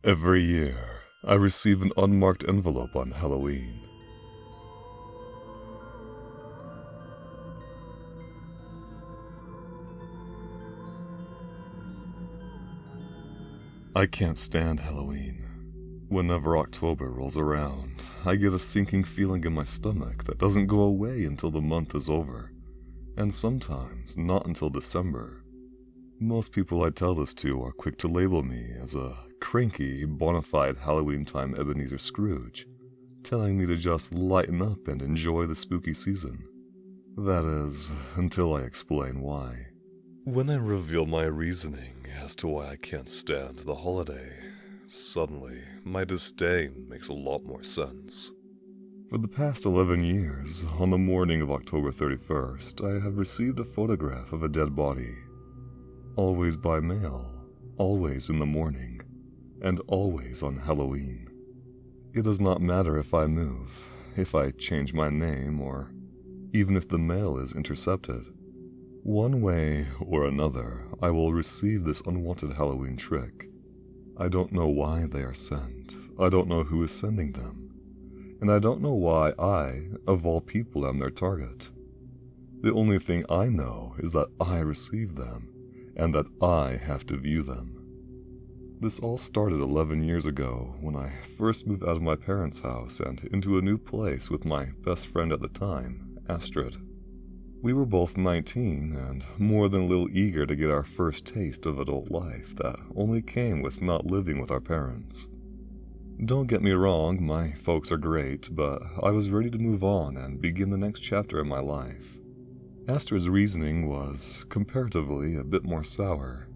Every year, I receive an unmarked envelope on Halloween. I can't stand Halloween. Whenever October rolls around, I get a sinking feeling in my stomach that doesn't go away until the month is over, and sometimes not until December. Most people I tell this to are quick to label me as a cranky, bona fide Halloween time Ebenezer Scrooge, telling me to just lighten up and enjoy the spooky season. That is, until I explain why. When I reveal my reasoning as to why I can't stand the holiday, suddenly my disdain makes a lot more sense. For the past 11 years, on the morning of October 31st, I have received a photograph of a dead body. Always by mail, always in the morning, and always on Halloween. It does not matter if I move, if I change my name, or even if the mail is intercepted. One way or another, I will receive this unwanted Halloween trick. I don't know why they are sent, I don't know who is sending them, and I don't know why I, of all people, am their target. The only thing I know is that I received them, and that I have to view them. This all started 11 years ago when I first moved out of my parents' house and into a new place with my best friend at the time, Astrid. We were both 19 and more than a little eager to get our first taste of adult life that only came with not living with our parents. Don't get me wrong, my folks are great, but I was ready to move on and begin the next chapter in my life. Astrid's reasoning was, comparatively, a bit more sour.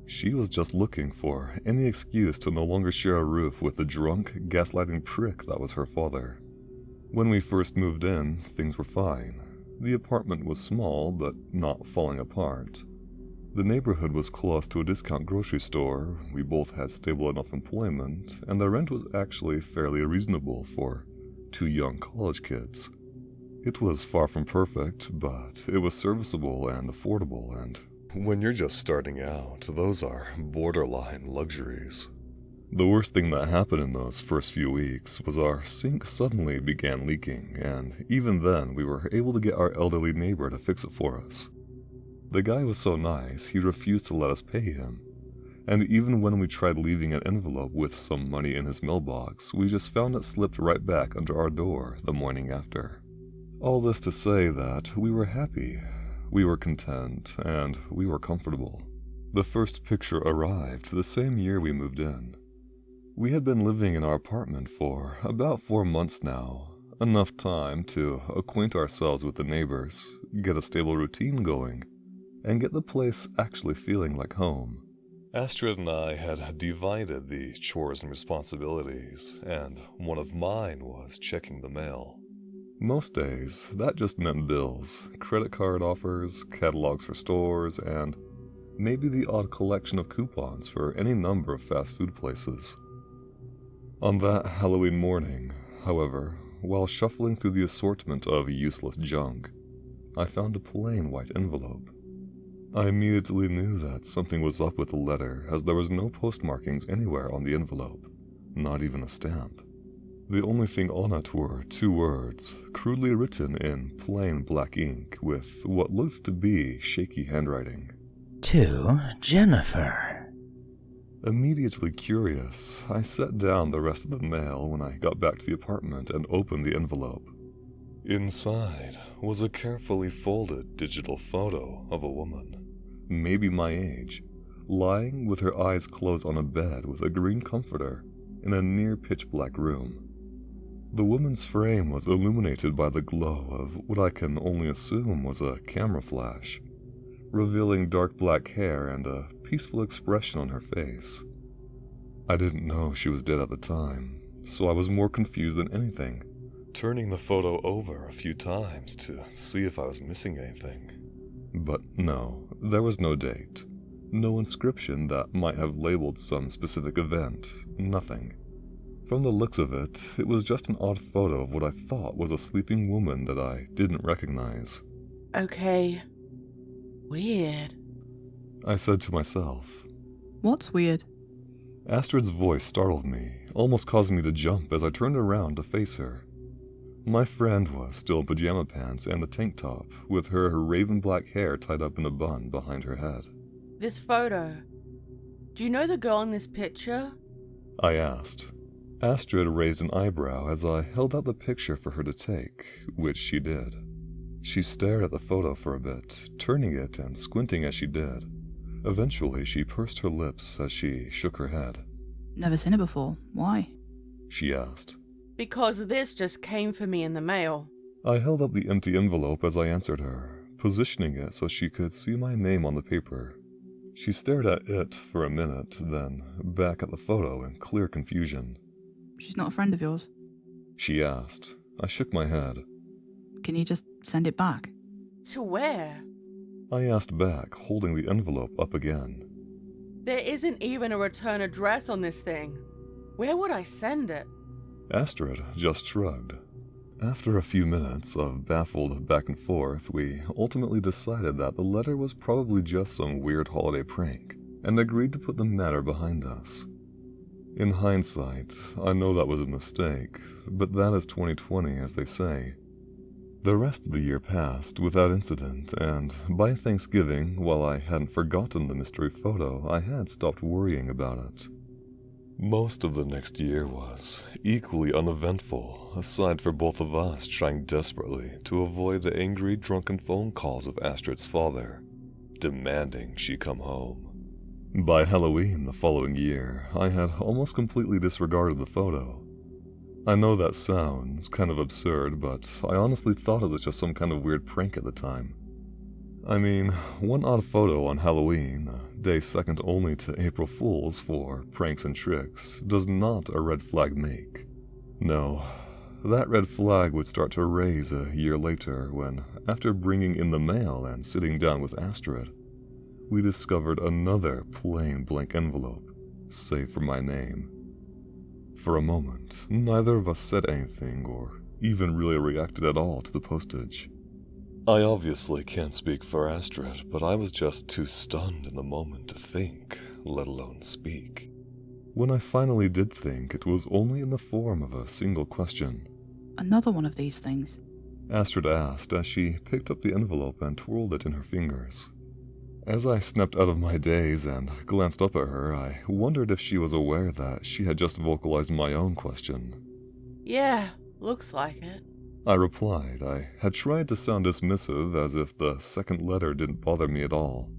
She was just looking for any excuse to no longer share a roof with the drunk, gaslighting prick that was her father. When we first moved in, things were fine. The apartment was small, but not falling apart. The neighborhood was close to a discount grocery store, we both had stable enough employment, and the rent was actually fairly reasonable for two young college kids. It was far from perfect, but it was serviceable and affordable, and when you're just starting out, those are borderline luxuries. The worst thing that happened in those first few weeks was our sink suddenly began leaking, and even then we were able to get our elderly neighbor to fix it for us. The guy was so nice, he refused to let us pay him, and even when we tried leaving an envelope with some money in his mailbox, we just found it slipped right back under our door the morning after. All this to say that we were happy, we were content, and we were comfortable. The first picture arrived the same year we moved in. We had been living in our apartment for about 4 months now, enough time to acquaint ourselves with the neighbors, get a stable routine going, and get the place actually feeling like home. Astrid and I had divided the chores and responsibilities, and one of mine was checking the mail. Most days, that just meant bills, credit card offers, catalogs for stores, and maybe the odd collection of coupons for any number of fast food places. On that Halloween morning, however, while shuffling through the assortment of useless junk, I found a plain white envelope. I immediately knew that something was up with the letter, as there was no postmarkings anywhere on the envelope, not even a stamp. The only thing on it were 2 words, crudely written in plain black ink with what looked to be shaky handwriting. To Jennifer. Immediately curious, I set down the rest of the mail when I got back to the apartment and opened the envelope. Inside was a carefully folded digital photo of a woman, maybe my age, lying with her eyes closed on a bed with a green comforter in a near pitch-black room. The woman's frame was illuminated by the glow of what I can only assume was a camera flash, revealing dark black hair and a peaceful expression on her face. I didn't know she was dead at the time, so I was more confused than anything, turning the photo over a few times to see if I was missing anything. But no, there was no date, no inscription that might have labeled some specific event, nothing. From the looks of it, it was just an odd photo of what I thought was a sleeping woman that I didn't recognize. Okay. Weird. I said to myself. What's weird? Astrid's voice startled me, almost causing me to jump as I turned around to face her. My friend was still in pajama pants and a tank top, with her raven black hair tied up in a bun behind her head. This photo. Do you know the girl in this picture? I asked. Astrid raised an eyebrow as I held out the picture for her to take, which she did. She stared at the photo for a bit, turning it and squinting as she did. Eventually, she pursed her lips as she shook her head. Never seen it before. Why? She asked. Because this just came for me in the mail. I held up the empty envelope as I answered her, positioning it so she could see my name on the paper. She stared at it for a minute, then back at the photo in clear confusion. She's not a friend of yours? She asked. I shook my head. Can you just send it back? To where? I asked back, holding the envelope up again. There isn't even a return address on this thing. Where would I send it? Astrid just shrugged. After a few minutes of baffled back and forth, we ultimately decided that the letter was probably just some weird holiday prank, and agreed to put the matter behind us. In hindsight, I know that was a mistake, but that is 2020, as they say. The rest of the year passed without incident, and by Thanksgiving, while I hadn't forgotten the mystery photo, I had stopped worrying about it. Most of the next year was equally uneventful, aside for both of us trying desperately to avoid the angry, drunken phone calls of Astrid's father, demanding she come home. By Halloween the following year, I had almost completely disregarded the photo. I know that sounds kind of absurd, but I honestly thought it was just some kind of weird prank at the time. I mean, one odd photo on Halloween, a day second only to April Fools for pranks and tricks, does not a red flag make. No, that red flag would start to raise a year later when, after bringing in the mail and sitting down with Astrid, we discovered another plain blank envelope, save for my name. For a moment, neither of us said anything or even really reacted at all to the postage. I obviously can't speak for Astrid, but I was just too stunned in the moment to think, let alone speak. When I finally did think, it was only in the form of a single question. Another one of these things? Astrid asked as she picked up the envelope and twirled it in her fingers. As I snapped out of my daze and glanced up at her, I wondered if she was aware that she had just vocalized my own question. Yeah, looks like it. I replied. I had tried to sound dismissive, as if the second letter didn't bother me at all.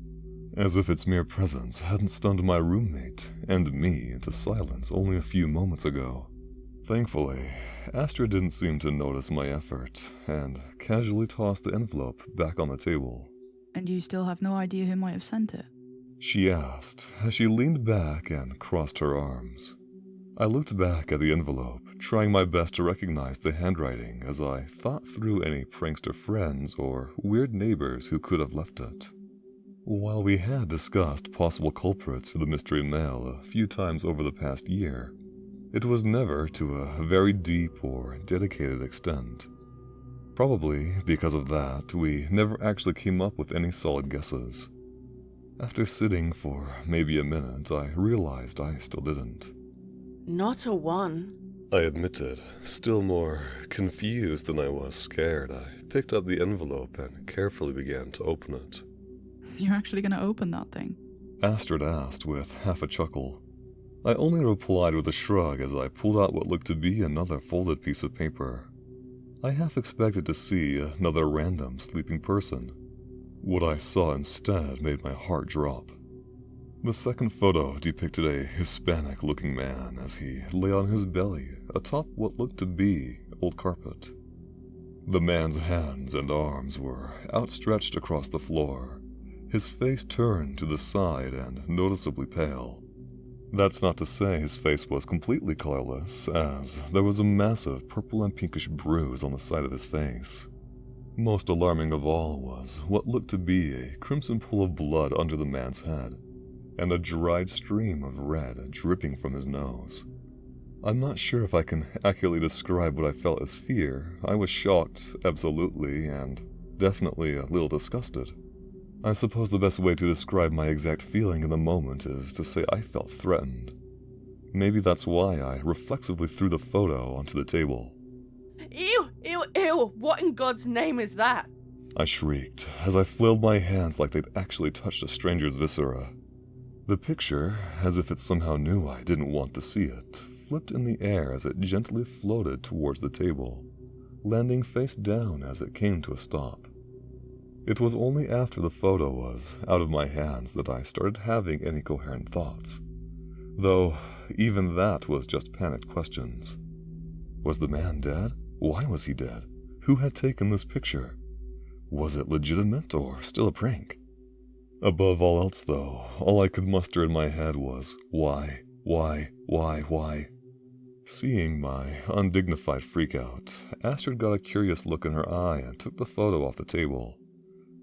As if its mere presence hadn't stunned my roommate and me into silence only a few moments ago. Thankfully, Astrid didn't seem to notice my effort, and casually tossed the envelope back on the table. And you still have no idea who might have sent it? She asked, as she leaned back and crossed her arms. I looked back at the envelope, trying my best to recognize the handwriting as I thought through any prankster friends or weird neighbors who could have left it. While we had discussed possible culprits for the mystery mail a few times over the past year, it was never to a very deep or dedicated extent. Probably because of that, we never actually came up with any solid guesses. After sitting for maybe a minute, I realized I still didn't. Not a one. I admitted, still more confused than I was scared. I picked up the envelope and carefully began to open it. You're actually going to open that thing? Astrid asked with half a chuckle. I only replied with a shrug as I pulled out what looked to be another folded piece of paper. I half expected to see another random sleeping person. What I saw instead made my heart drop. The second photo depicted a Hispanic-looking man as he lay on his belly atop what looked to be old carpet. The man's hands and arms were outstretched across the floor, his face turned to the side and noticeably pale. That's not to say his face was completely colorless, as there was a massive purple and pinkish bruise on the side of his face. Most alarming of all was what looked to be a crimson pool of blood under the man's head, and a dried stream of red dripping from his nose. I'm not sure if I can accurately describe what I felt as fear. I was shocked, absolutely, and definitely a little disgusted. I suppose the best way to describe my exact feeling in the moment is to say I felt threatened. Maybe that's why I reflexively threw the photo onto the table. Ew, ew, ew, what in God's name is that? I shrieked as I flailed my hands like they'd actually touched a stranger's viscera. The picture, as if it somehow knew I didn't want to see it, flipped in the air as it gently floated towards the table, landing face down as it came to a stop. It was only after the photo was out of my hands that I started having any coherent thoughts, though even that was just panicked questions. Was the man dead? Why was he dead? Who had taken this picture? Was it legitimate or still a prank? Above all else, though, all I could muster in my head was, why? Seeing my undignified freakout, Astrid got a curious look in her eye and took the photo off the table,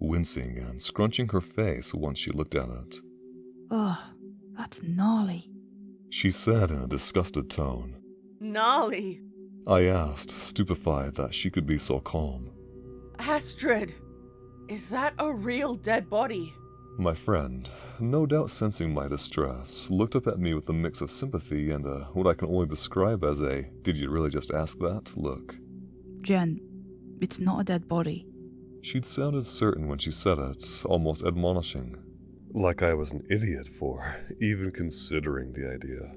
wincing and scrunching her face once she looked at it. Ugh, that's gnarly. She said in a disgusted tone. Gnarly. I asked, stupefied that she could be so calm. Astrid, is that a real dead body? My friend, no doubt sensing my distress, looked up at me with a mix of sympathy and what I can only describe as a "did you really just ask that?" look. Jen, it's not a dead body. She'd sounded certain when she said it, almost admonishing. Like I was an idiot for even considering the idea.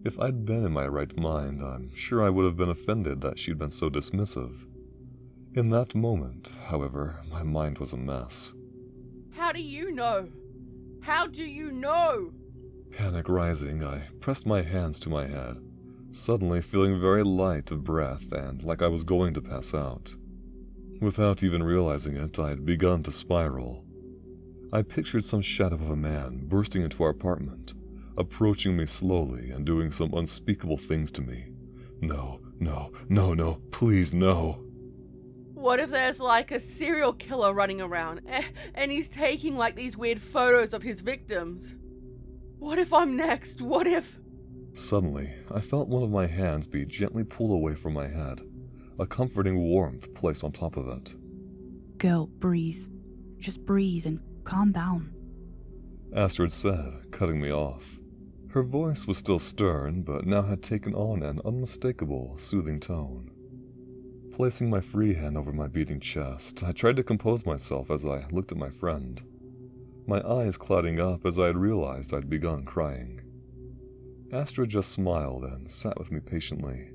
If I'd been in my right mind, I'm sure I would have been offended that she'd been so dismissive. In that moment, however, my mind was a mess. How do you know? How do you know? Panic rising, I pressed my hands to my head, suddenly feeling very light of breath and like I was going to pass out. Without even realizing it, I had begun to spiral. I pictured some shadow of a man bursting into our apartment, approaching me slowly and doing some unspeakable things to me. No, please no. What if there's like a serial killer running around and he's taking like these weird photos of his victims? What if I'm next? What if... Suddenly, I felt one of my hands be gently pulled away from my head, a comforting warmth placed on top of it. Girl, breathe. Just breathe and calm down. Astrid said, cutting me off. Her voice was still stern, but now had taken on an unmistakable, soothing tone. Placing my free hand over my beating chest, I tried to compose myself as I looked at my friend, my eyes clouding up as I had realized I'd begun crying. Astrid just smiled and sat with me patiently,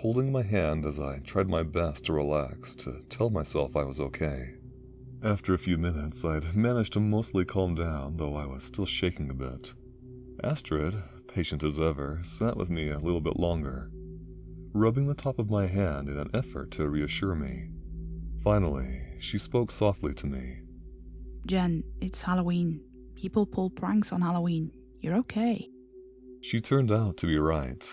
holding my hand as I tried my best to relax, to tell myself I was okay. After a few minutes, I'd managed to mostly calm down, though I was still shaking a bit. Astrid, patient as ever, sat with me a little bit longer, rubbing the top of my hand in an effort to reassure me. Finally, she spoke softly to me. Jen, it's Halloween. People pull pranks on Halloween. You're okay. She turned out to be right.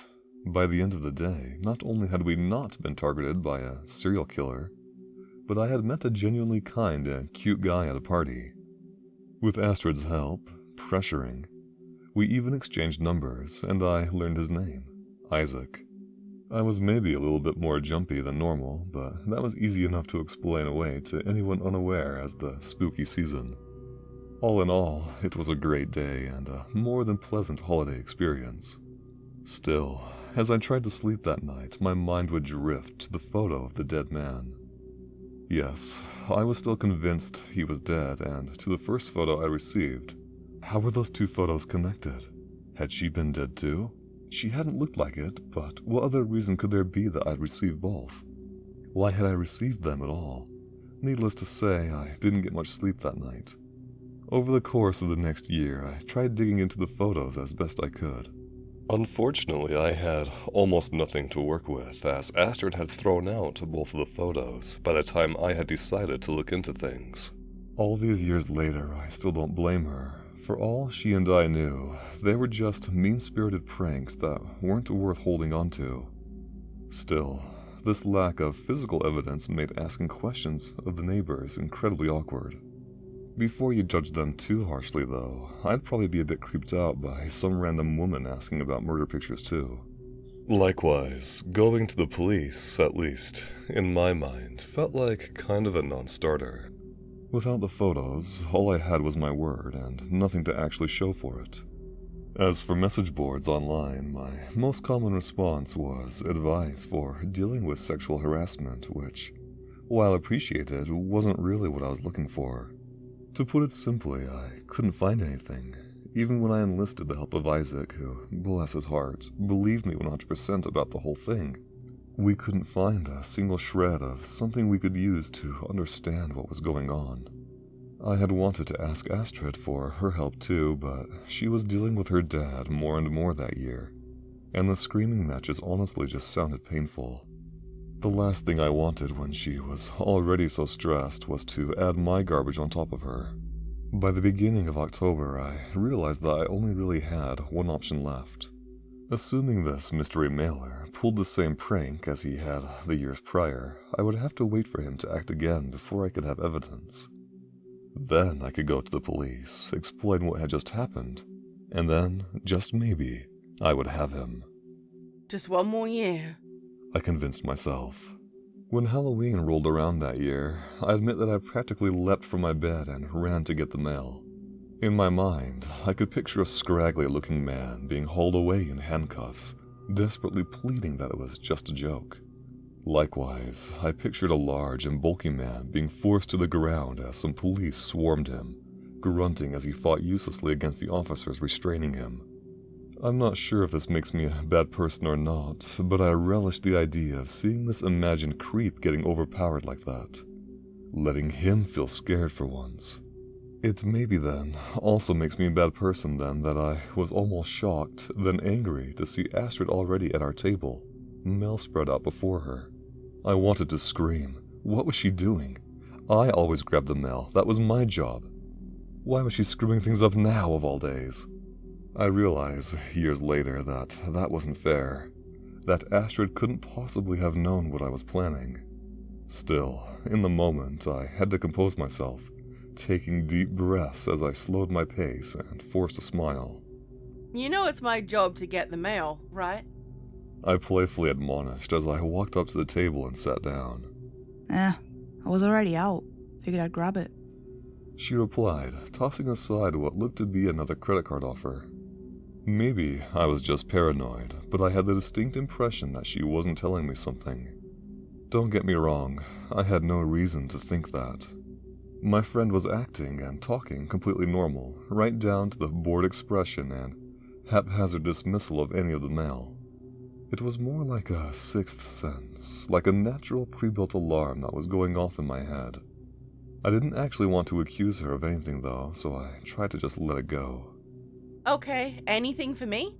By the end of the day, not only had we not been targeted by a serial killer, but I had met a genuinely kind and cute guy at a party. With Astrid's help, pressuring, we even exchanged numbers, and I learned his name, Isaac. I was maybe a little bit more jumpy than normal, but that was easy enough to explain away to anyone unaware as the spooky season. All in all, it was a great day and a more than pleasant holiday experience. Still, as I tried to sleep that night, my mind would drift to the photo of the dead man. Yes, I was still convinced he was dead, and to the first photo I received. How were those two photos connected? Had she been dead too? She hadn't looked like it, but what other reason could there be that I'd received both? Why had I received them at all? Needless to say, I didn't get much sleep that night. Over the course of the next year, I tried digging into the photos as best I could. Unfortunately, I had almost nothing to work with, as Astrid had thrown out both of the photos by the time I had decided to look into things. All these years later, I still don't blame her. For all she and I knew, they were just mean-spirited pranks that weren't worth holding on to. Still, this lack of physical evidence made asking questions of the neighbors incredibly awkward. Before you judge them too harshly, though, I'd probably be a bit creeped out by some random woman asking about murder pictures too. Likewise, going to the police, at least, in my mind, felt like kind of a non-starter. Without the photos, all I had was my word, and nothing to actually show for it. As for message boards online, my most common response was advice for dealing with sexual harassment, which, while appreciated, wasn't really what I was looking for. To put it simply, I couldn't find anything, even when I enlisted the help of Isaac, who, bless his heart, believed me 100% about the whole thing. We couldn't find a single shred of something we could use to understand what was going on. I had wanted to ask Astrid for her help too, but she was dealing with her dad more and more that year, and the screaming matches honestly just sounded painful. The last thing I wanted when she was already so stressed was to add my garbage on top of her. By the beginning of October, I realized that I only really had one option left. Assuming this mystery mailer pulled the same prank as he had the years prior, I would have to wait for him to act again before I could have evidence. Then I could go to the police, explain what had just happened, and then, just maybe, I would have him. Just one more year. I convinced myself. When Halloween rolled around that year, I admit that I practically leapt from my bed and ran to get the mail. In my mind, I could picture a scraggly-looking man being hauled away in handcuffs, desperately pleading that it was just a joke. Likewise, I pictured a large and bulky man being forced to the ground as some police swarmed him, grunting as he fought uselessly against the officers restraining him. I'm not sure if this makes me a bad person or not, but I relished the idea of seeing this imagined creep getting overpowered like that, letting him feel scared for once. It maybe then also makes me a bad person then that I was almost shocked, then angry to see Astrid already at our table, mail spread out before her. I wanted to scream. What was she doing? I always grabbed the mail. That was my job. Why was she screwing things up now of all days? I realize, years later, that that wasn't fair. That Astrid couldn't possibly have known what I was planning. Still, in the moment, I had to compose myself, taking deep breaths as I slowed my pace and forced a smile. You know it's my job to get the mail, right? I playfully admonished as I walked up to the table and sat down. I was already out. Figured I'd grab it. She replied, tossing aside what looked to be another credit card offer. Maybe I was just paranoid, but I had the distinct impression that she wasn't telling me something. Don't get me wrong, I had no reason to think that. My friend was acting and talking completely normal, right down to the bored expression and haphazard dismissal of any of the mail. It was more like a sixth sense, like a natural pre-built alarm that was going off in my head. I didn't actually want to accuse her of anything though, so I tried to just let it go. Okay, anything for me?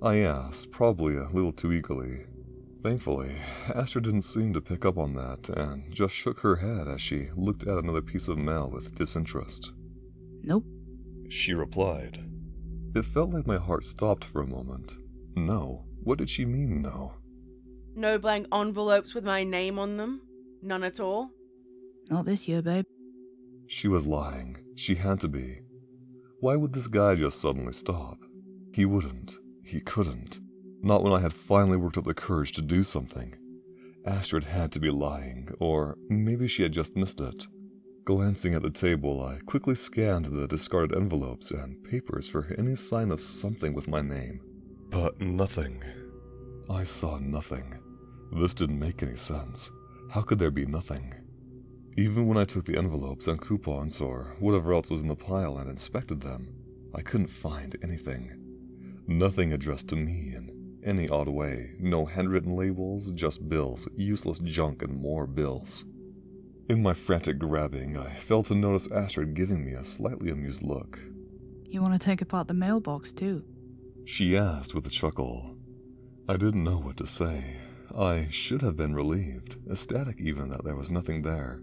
I asked, probably a little too eagerly. Thankfully, Astrid didn't seem to pick up on that and just shook her head as she looked at another piece of mail with disinterest. Nope. She replied. It felt like my heart stopped for a moment. No. What did she mean, no? No blank envelopes with my name on them? None at all? Not this year, babe. She was lying. She had to be. Why would this guy just suddenly stop? He wouldn't. He couldn't. Not when I had finally worked up the courage to do something. Astrid had to be lying, or maybe she had just missed it. Glancing at the table, I quickly scanned the discarded envelopes and papers for any sign of something with my name. But nothing. I saw nothing. This didn't make any sense. How could there be nothing? Even when I took the envelopes and coupons or whatever else was in the pile and inspected them, I couldn't find anything. Nothing addressed to me in any odd way. No handwritten labels, just bills, useless junk and more bills. In my frantic grabbing, I failed to notice Astrid giving me a slightly amused look. You want to take apart the mailbox too? She asked with a chuckle. I didn't know what to say. I should have been relieved, ecstatic even that there was nothing there.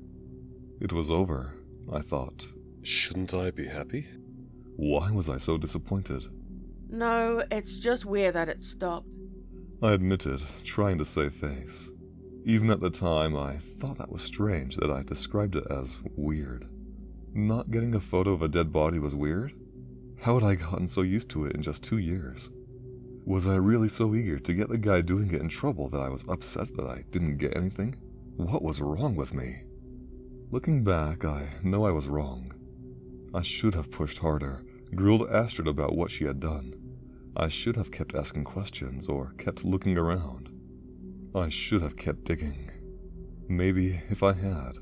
It was over, I thought. Shouldn't I be happy? Why was I so disappointed? No, it's just weird that it stopped. I admitted, trying to save face. Even at the time, I thought that was strange that I described it as weird. Not getting a photo of a dead body was weird? How had I gotten so used to it in just 2 years? Was I really so eager to get the guy doing it in trouble that I was upset that I didn't get anything? What was wrong with me? Looking back, I know I was wrong. I should have pushed harder, grilled Astrid about what she had done. I should have kept asking questions or kept looking around. I should have kept digging. Maybe if I had,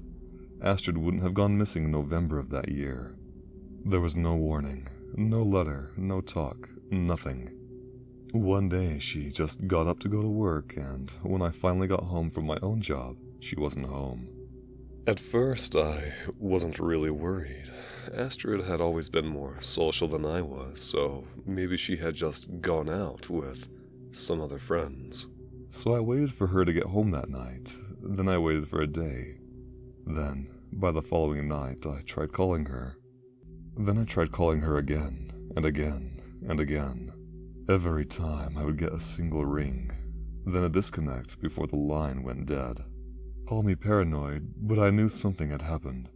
Astrid wouldn't have gone missing in November of that year. There was no warning, no letter, no talk, nothing. One day she just got up to go to work, and when I finally got home from my own job, she wasn't home. At first, I wasn't really worried. Astrid had always been more social than I was, so maybe she had just gone out with some other friends. So I waited for her to get home that night. Then I waited for a day. Then, by the following night, I tried calling her. Then I tried calling her again, and again, and again. Every time I would get a single ring, then a disconnect before the line went dead. Call me paranoid, but I knew something had happened.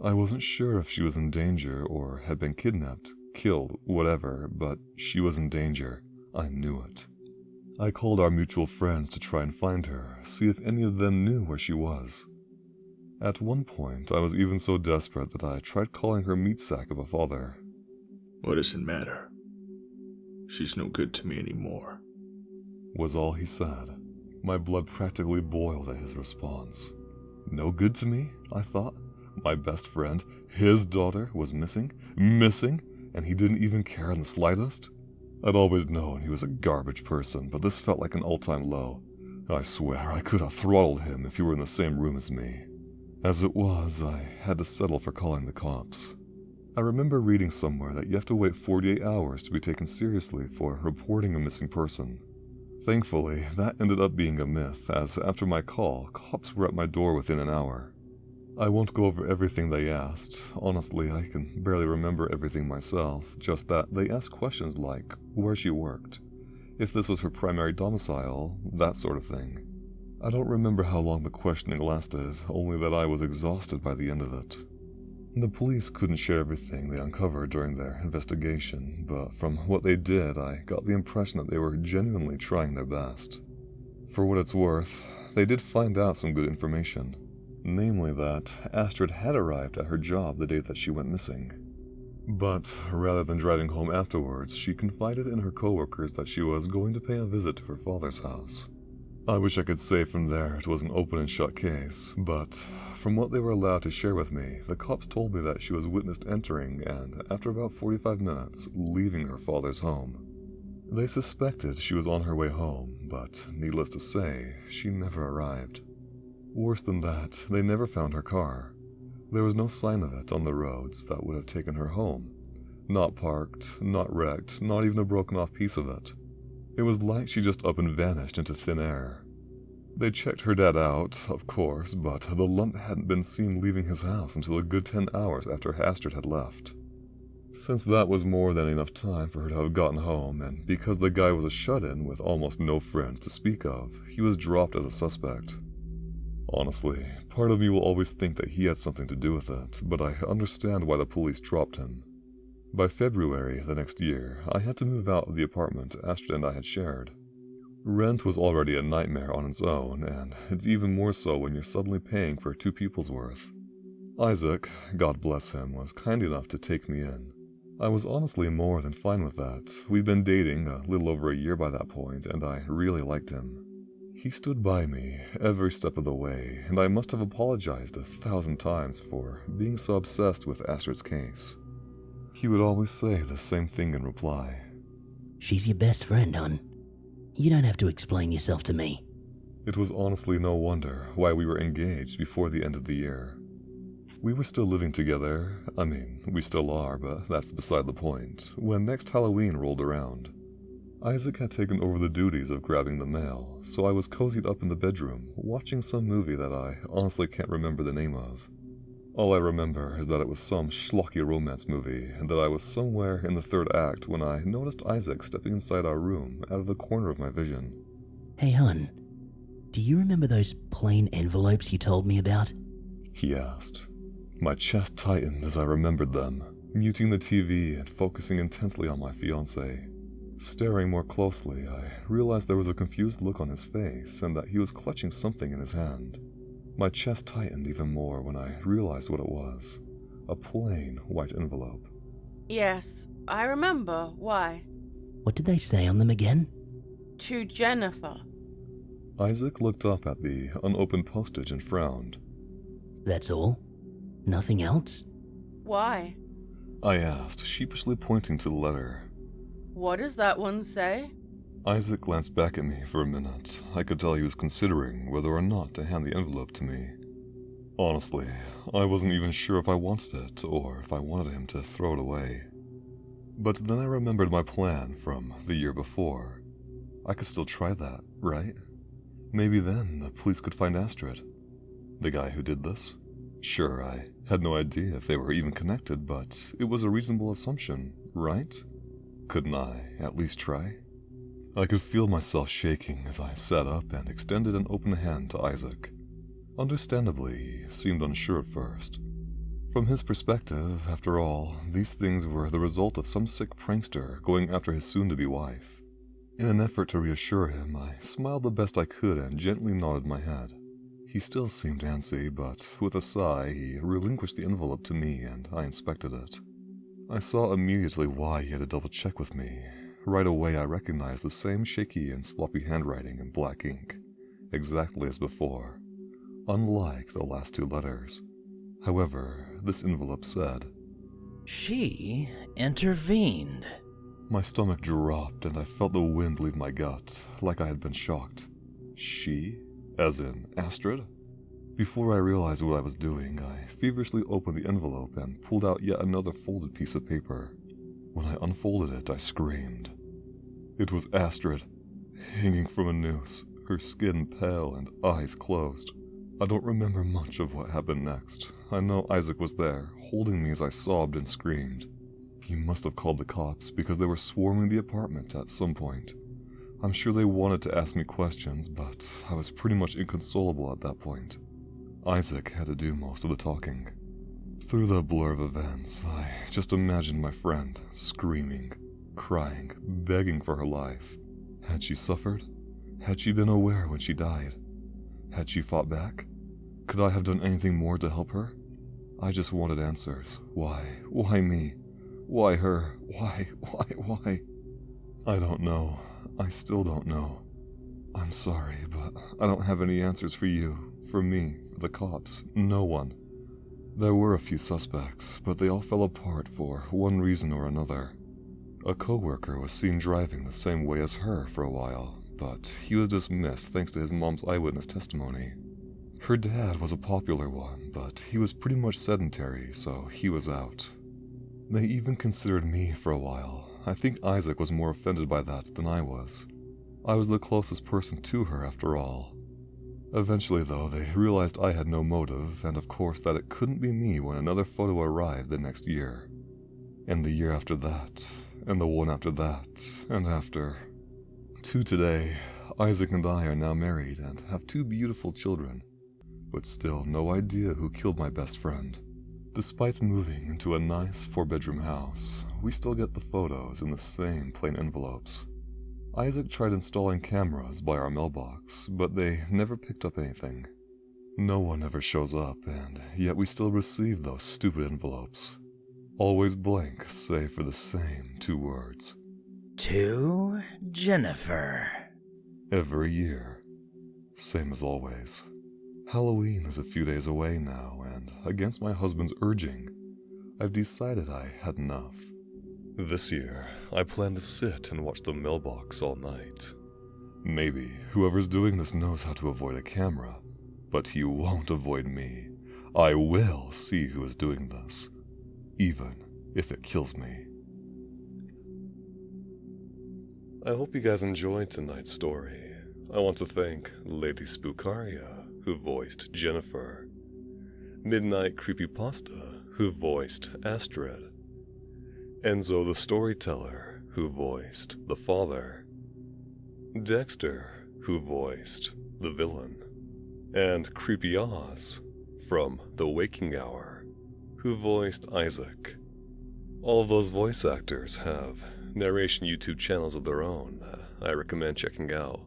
I wasn't sure if she was in danger or had been kidnapped, killed, whatever, but she was in danger. I knew it. I called our mutual friends to try and find her, see if any of them knew where she was. At one point, I was even so desperate that I tried calling her meat sack of a father. What does it matter? She's no good to me anymore, was all he said. My blood practically boiled at his response. No good to me, I thought. My best friend, his daughter, was missing, and he didn't even care in the slightest? I'd always known he was a garbage person, but this felt like an all-time low. I swear I could have throttled him if he were in the same room as me. As it was, I had to settle for calling the cops. I remember reading somewhere that you have to wait 48 hours to be taken seriously for reporting a missing person. Thankfully, that ended up being a myth, as after my call, cops were at my door within an hour. I won't go over everything they asked. Honestly, I can barely remember everything myself, just that they asked questions like where she worked, if this was her primary domicile, that sort of thing. I don't remember how long the questioning lasted, only that I was exhausted by the end of it. The police couldn't share everything they uncovered during their investigation, but from what they did, I got the impression that they were genuinely trying their best. For what it's worth, they did find out some good information. Namely that Astrid had arrived at her job the day that she went missing. But rather than driving home afterwards, she confided in her coworkers that she was going to pay a visit to her father's house. I wish I could say from there it was an open and shut case, but from what they were allowed to share with me, the cops told me that she was witnessed entering and, after about 45 minutes, leaving her father's home. They suspected she was on her way home, but needless to say, she never arrived. Worse than that, they never found her car. There was no sign of it on the roads that would have taken her home. Not parked, not wrecked, not even a broken off piece of it. It was like she just up and vanished into thin air. They checked her dad out, of course, but the lump hadn't been seen leaving his house until a good 10 hours after Astrid had left. Since that was more than enough time for her to have gotten home, and because the guy was a shut-in with almost no friends to speak of, he was dropped as a suspect. Honestly, part of me will always think that he had something to do with it, but I understand why the police dropped him. By February the next year, I had to move out of the apartment Astrid and I had shared. Rent was already a nightmare on its own, and it's even more so when you're suddenly paying for 2 people's worth. Isaac, God bless him, was kind enough to take me in. I was honestly more than fine with that. We'd been dating a little over a year by that point, and I really liked him. He stood by me every step of the way, and I must have apologized 1,000 times for being so obsessed with Astrid's case. He would always say the same thing in reply. She's your best friend, hon. You don't have to explain yourself to me. It was honestly no wonder why we were engaged before the end of the year. We were still living together. I mean, we still are, but that's beside the point. When next Halloween rolled around, Isaac had taken over the duties of grabbing the mail, so I was cozied up in the bedroom, watching some movie that I honestly can't remember the name of. All I remember is that it was some schlocky romance movie, and that I was somewhere in the 3rd act when I noticed Isaac stepping inside our room out of the corner of my vision. Hey, hon, do you remember those plain envelopes you told me about? He asked. My chest tightened as I remembered them, muting the TV and focusing intensely on my fiancée. Staring more closely, I realized there was a confused look on his face and that he was clutching something in his hand. My chest tightened even more when I realized what it was. A plain white envelope. Yes, I remember. Why? What did they say on them again? To Jennifer. Isaac looked up at the unopened postage and frowned. That's all? Nothing else? Why? I asked, sheepishly pointing to the letter. What does that one say? Isaac glanced back at me for a minute. I could tell he was considering whether or not to hand the envelope to me. Honestly, I wasn't even sure if I wanted it or if I wanted him to throw it away. But then I remembered my plan from the year before. I could still try that, right? Maybe then the police could find Astrid. The guy who did this? Sure, I had no idea if they were even connected, but it was a reasonable assumption, right? Couldn't I at least try? I could feel myself shaking as I sat up and extended an open hand to Isaac. Understandably, he seemed unsure at first. From his perspective, after all, these things were the result of some sick prankster going after his soon-to-be wife. In an effort to reassure him, I smiled the best I could and gently nodded my head. He still seemed antsy, but with a sigh, he relinquished the envelope to me and I inspected it. I saw immediately why he had to double-check with me. Right away I recognized the same shaky and sloppy handwriting in black ink, exactly as before, unlike the last two letters. However, this envelope said, She intervened. My stomach dropped and I felt the wind leave my gut, like I had been shocked. She? As in Astrid? Before I realized what I was doing, I feverishly opened the envelope and pulled out yet another folded piece of paper. When I unfolded it, I screamed. It was Astrid, hanging from a noose, her skin pale and eyes closed. I don't remember much of what happened next. I know Isaac was there, holding me as I sobbed and screamed. He must have called the cops because they were swarming the apartment at some point. I'm sure they wanted to ask me questions, but I was pretty much inconsolable at that point. Isaac had to do most of the talking. Through the blur of events, I just imagined my friend screaming, crying, begging for her life. Had she suffered? Had she been aware when she died? Had she fought back? Could I have done anything more to help her? I just wanted answers. Why? Why me? Why her? Why? I don't know. I still don't know. I'm sorry, but I don't have any answers for you, for me, for the cops, no one. There were a few suspects, but they all fell apart for one reason or another. A coworker was seen driving the same way as her for a while, but he was dismissed thanks to his mom's eyewitness testimony. Her dad was a popular one, but he was pretty much sedentary, so he was out. They even considered me for a while. I think Isaac was more offended by that than I was. I was the closest person to her after all. Eventually, though, they realized I had no motive, and of course that it couldn't be me when another photo arrived the next year. And the year after that, and the one after that, and after. To today, Isaac and I are now married and have 2 beautiful children, but still no idea who killed my best friend. Despite moving into a nice 4-bedroom house, we still get the photos in the same plain envelopes. Isaac tried installing cameras by our mailbox, but they never picked up anything. No one ever shows up, and yet we still receive those stupid envelopes. Always blank, save for the same 2 words. To Jennifer. Every year. Same as always. Halloween is a few days away now, and against my husband's urging, I've decided I had enough. This year, I plan to sit and watch the mailbox all night. Maybe whoever's doing this knows how to avoid a camera, but he won't avoid me. I will see who is doing this, even if it kills me. I hope you guys enjoyed tonight's story. I want to thank Lady Spookaria, who voiced Jennifer, Midnight Creepypasta, who voiced Astrid, Enzo the Storyteller, who voiced the father, Dexter, who voiced the villain, and Creepy Oz from The Waking Hour, who voiced Isaac. All of those voice actors have narration YouTube channels of their own that I recommend checking out.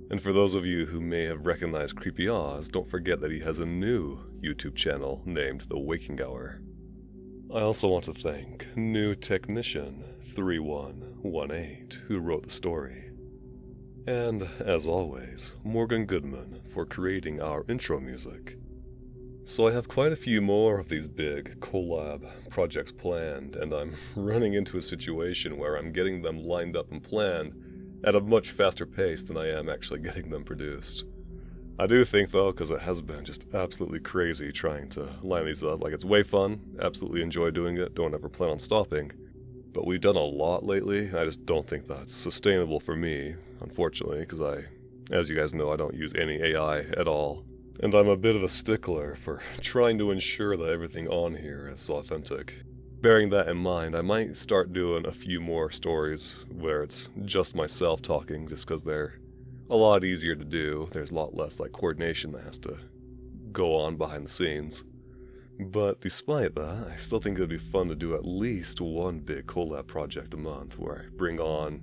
And for those of you who may have recognized Creepy Oz, don't forget that he has a new YouTube channel named The Waking Hour. I also want to thank new technician 3118 who wrote the story. And, as always, Morgan Goodman for creating our intro music. So I have quite a few more of these big collab projects planned, and I'm running into a situation where I'm getting them lined up and planned at a much faster pace than I am actually getting them produced. I do think, though, because it has been just absolutely crazy trying to line these up, like it's way fun, absolutely enjoy doing it, don't ever plan on stopping. But we've done a lot lately, and I just don't think that's sustainable for me, unfortunately, because as you guys know, I don't use any AI at all. And I'm a bit of a stickler for trying to ensure that everything on here is authentic. Bearing that in mind, I might start doing a few more stories where it's just myself talking, just because they're a lot easier to do. There's a lot less coordination that has to go on behind the scenes. But despite that, I still think it would be fun to do at least one big collab project a month where I bring on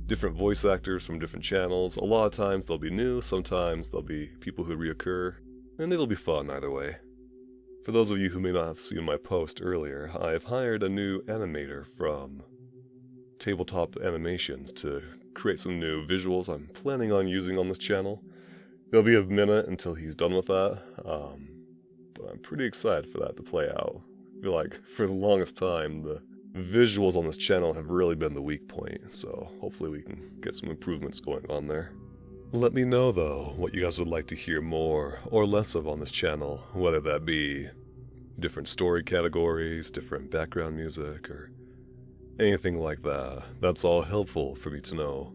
different voice actors from different channels. A lot of times they'll be new, sometimes they'll be people who reoccur, and it'll be fun either way. For those of you who may not have seen my post earlier, I've hired a new animator from Tabletop Animations to create some new visuals I'm planning on using on this channel. It'll be a minute until he's done with that, but I'm pretty excited for that to play out. I feel like for the longest time, the visuals on this channel have really been the weak point, so hopefully we can get some improvements going on there. Let me know, though, what you guys would like to hear more or less of on this channel, whether that be different story categories, different background music, or anything like that. That's all helpful for me to know.